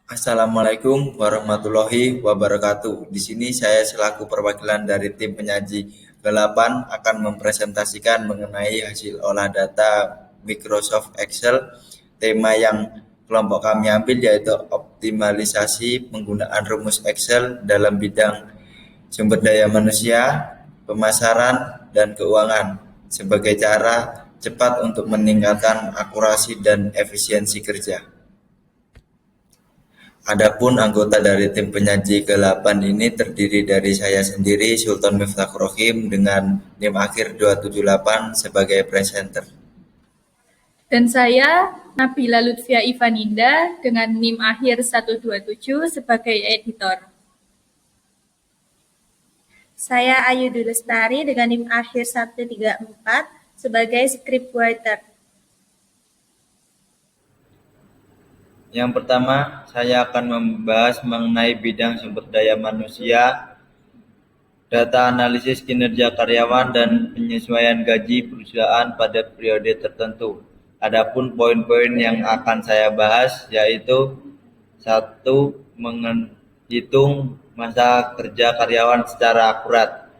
Assalamualaikum warahmatullahi wabarakatuh. Di sini saya selaku perwakilan dari tim penyaji ke-8 akan mempresentasikan mengenai hasil olah data Microsoft Excel. Tema yang kelompok kami ambil yaitu optimalisasi penggunaan rumus Excel dalam bidang sumber daya manusia, pemasaran, dan keuangan sebagai cara cepat untuk meningkatkan akurasi dan efisiensi kerja. Adapun anggota dari tim penyaji ke-8 ini terdiri dari saya sendiri, Sultan Miftahur Rahim, dengan NIM akhir 278 sebagai presenter. Dan saya, Nabila Lutfia Ivaninda, dengan NIM akhir 127 sebagai editor. Saya Ayu Lestari dengan NIM akhir 134 sebagai scriptwriter. Yang pertama, saya akan membahas mengenai bidang sumber daya manusia, data analisis kinerja karyawan, dan penyesuaian gaji perusahaan pada periode tertentu. Adapun poin-poin yang akan saya bahas yaitu 1. Menghitung masa kerja karyawan secara akurat.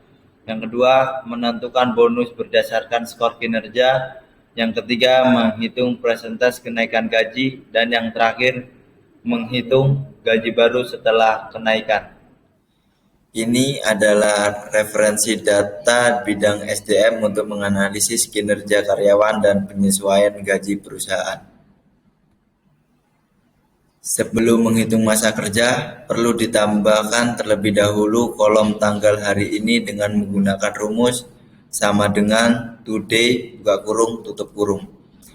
Yang kedua, menentukan bonus berdasarkan skor kinerja. Yang ketiga, menghitung persentase kenaikan gaji. Dan yang terakhir, menghitung gaji baru setelah kenaikan. Ini adalah referensi data bidang SDM untuk menganalisis kinerja karyawan dan penyesuaian gaji perusahaan. Sebelum menghitung masa kerja, perlu ditambahkan terlebih dahulu kolom tanggal hari ini dengan menggunakan rumus sama dengan today, buka kurung, tutup kurung.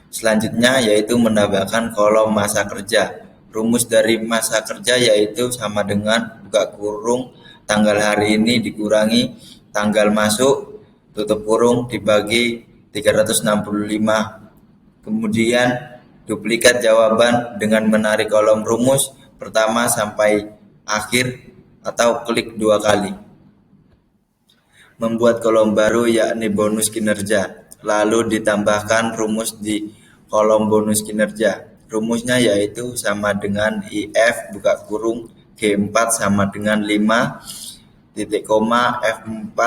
Selanjutnya yaitu menambahkan kolom masa kerja. Rumus dari masa kerja yaitu sama dengan buka kurung tanggal hari ini dikurangi tanggal masuk, tutup kurung, dibagi 365. Kemudian duplikat jawaban dengan menarik kolom rumus pertama sampai akhir atau klik 2 kali. Membuat kolom baru yakni bonus kinerja. Lalu ditambahkan rumus di kolom bonus kinerja. Rumusnya yaitu sama dengan IF buka kurung G4 sama dengan 5 titik koma F4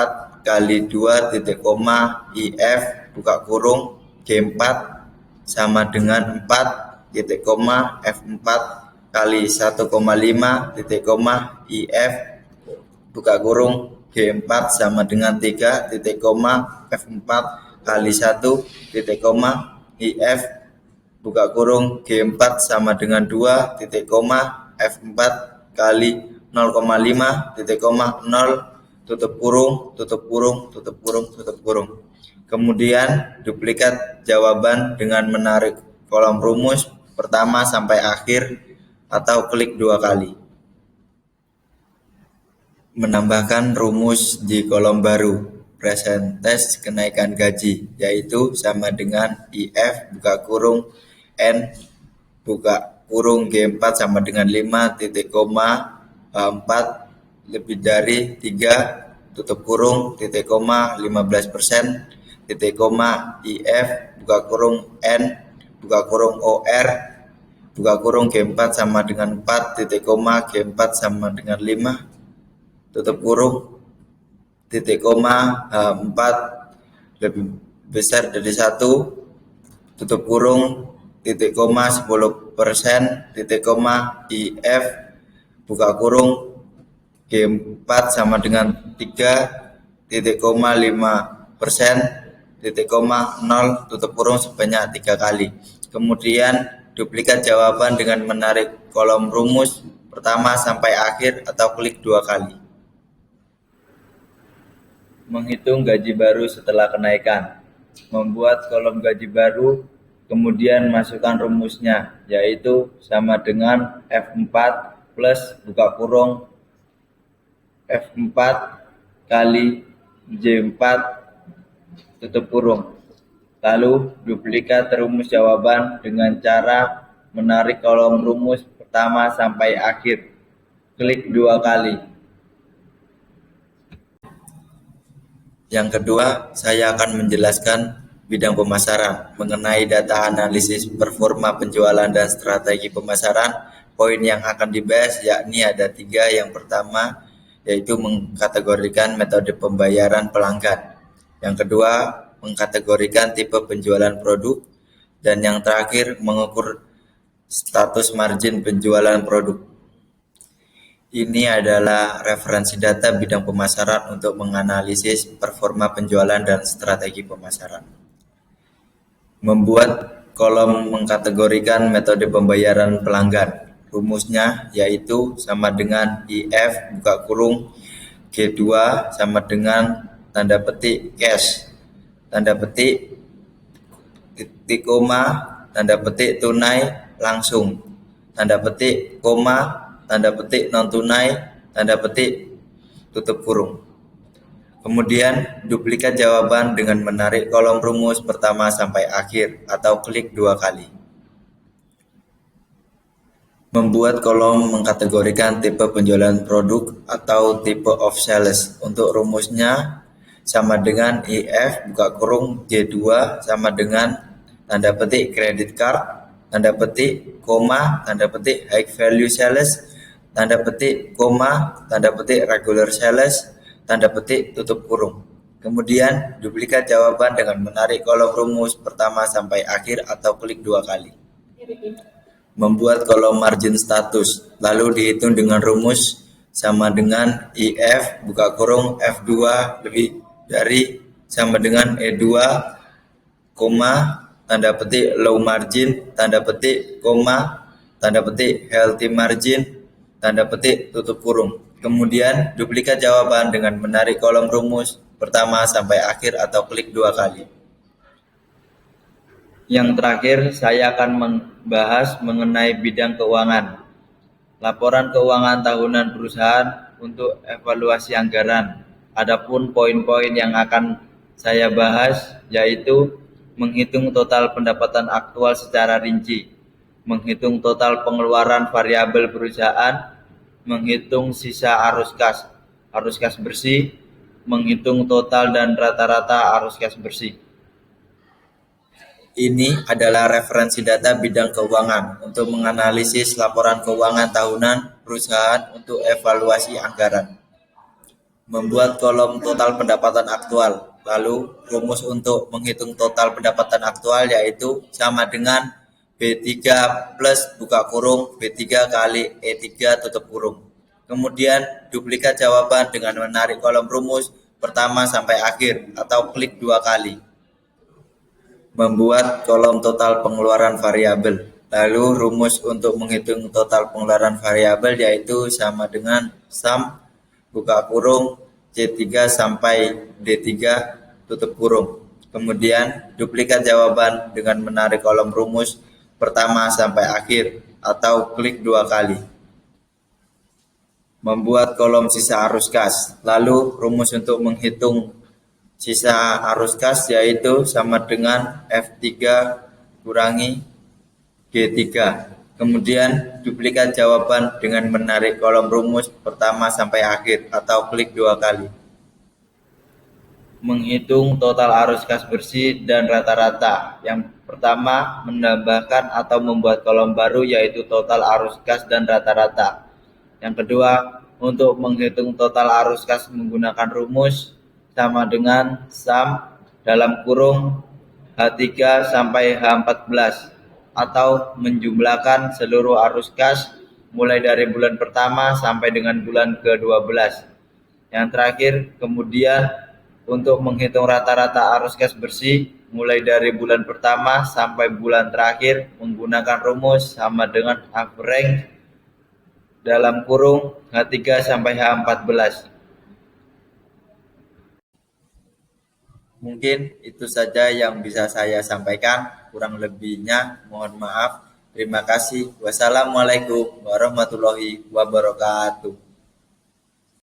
kali 2 titik koma IF buka kurung G4 sama dengan 4 titik koma F4 kali 1,5 titik koma IF buka kurung G4 sama dengan 3 titik koma F4 kali 1 titik koma IF buka kurung G4 sama dengan 2 titik koma F4 kali 0,5 titik koma 0 tutup kurung tutup kurung tutup kurung tutup kurung. Kemudian duplikat jawaban dengan menarik kolom rumus pertama sampai akhir atau klik 2 kali. Menambahkan rumus di kolom baru persentase kenaikan gaji yaitu sama dengan IF buka kurung N buka kurung G4 sama dengan 5 titik koma 4 lebih dari 3 tutup kurung titik koma 15% titik koma IF buka kurung N buka kurung OR buka kurung G4 sama dengan 4 titik koma G4 sama dengan 5 tutup kurung titik koma 4 lebih besar dari 1 tutup kurung titik koma 10% titik koma IF buka kurung G4 sama dengan 3 titik koma 5% titik koma 0 tutup kurung sebanyak 3 kali. Kemudian duplikat jawaban dengan menarik kolom rumus pertama sampai akhir atau klik 2 kali. Menghitung gaji baru setelah kenaikan. Membuat kolom gaji baru, kemudian masukkan rumusnya, yaitu sama dengan F4 plus buka kurung F4 kali J4 tutup kurung. Lalu duplikat rumus jawaban dengan cara menarik kolom rumus pertama sampai akhir. Klik 2 kali. Yang kedua, saya akan menjelaskan bidang pemasaran. Mengenai data analisis performa penjualan dan strategi pemasaran, poin yang akan dibahas yakni ada 3. Yang pertama yaitu mengkategorikan metode pembayaran pelanggan. Yang kedua, mengkategorikan tipe penjualan produk. Dan yang terakhir, mengukur status margin penjualan produk. Ini adalah referensi data bidang pemasaran untuk menganalisis performa penjualan dan strategi pemasaran. Membuat kolom mengkategorikan metode pembayaran pelanggan. Rumusnya yaitu sama dengan IF buka kurung G2 sama dengan tanda petik cash, tanda petik titik koma, tanda petik tunai langsung, tanda petik koma, tanda petik non tunai, tanda petik tutup kurung. Kemudian duplikat jawaban dengan menarik kolom rumus pertama sampai akhir atau klik 2 kali. Membuat kolom mengkategorikan tipe penjualan produk atau type of sales. Untuk rumusnya sama dengan IF buka kurung J2 sama dengan tanda petik credit card, tanda petik koma, tanda petik high value sales, tanda petik koma, tanda petik regular sales, tanda petik tutup kurung. Kemudian duplikat jawaban dengan menarik kolom rumus pertama sampai akhir atau klik 2 kali. Membuat kolom margin status, lalu dihitung dengan rumus sama dengan IF buka kurung F2 lebih dari sama dengan E2 koma, tanda petik low margin, tanda petik koma, tanda petik healthy margin, tanda petik tutup kurung. Kemudian duplikat jawaban dengan menarik kolom rumus pertama sampai akhir atau klik 2 kali. Yang terakhir, saya akan membahas mengenai bidang keuangan. Laporan keuangan tahunan perusahaan untuk evaluasi anggaran. Adapun poin-poin yang akan saya bahas yaitu menghitung total pendapatan aktual secara rinci, menghitung total pengeluaran variabel perusahaan, menghitung sisa arus kas bersih, menghitung total dan rata-rata arus kas bersih. Ini adalah referensi data bidang keuangan untuk menganalisis laporan keuangan tahunan perusahaan untuk evaluasi anggaran. Membuat kolom total pendapatan aktual. Lalu rumus untuk menghitung total pendapatan aktual yaitu sama dengan B3 plus buka kurung B3 kali E3 tutup kurung. Kemudian duplikat jawaban dengan menarik kolom rumus pertama sampai akhir atau klik 2 kali. Membuat kolom total pengeluaran variabel. Lalu rumus untuk menghitung total pengeluaran variabel yaitu sama dengan sum buka kurung C3 sampai D3 tutup kurung. Kemudian duplikat jawaban dengan menarik kolom rumus pertama sampai akhir atau klik 2 kali. Membuat kolom sisa arus kas. Lalu rumus untuk menghitung sisa arus kas yaitu sama dengan F3 kurangi G3. Kemudian duplikat jawaban dengan menarik kolom rumus pertama sampai akhir atau klik 2 kali. Menghitung total arus kas bersih dan rata-rata. Yang pertama, menambahkan atau membuat kolom baru yaitu total arus kas dan rata-rata. Yang kedua, untuk menghitung total arus kas menggunakan rumus sama dengan sum dalam kurung H3 sampai H14 atau menjumlahkan seluruh arus kas mulai dari bulan pertama sampai dengan bulan ke-12. Yang terakhir, kemudian untuk menghitung rata-rata arus kas bersih mulai dari bulan pertama sampai bulan terakhir menggunakan rumus sama dengan average dalam kurung H3 sampai H14. Mungkin itu saja yang bisa saya sampaikan, kurang lebihnya mohon maaf. Terima kasih. Wassalamualaikum warahmatullahi wabarakatuh.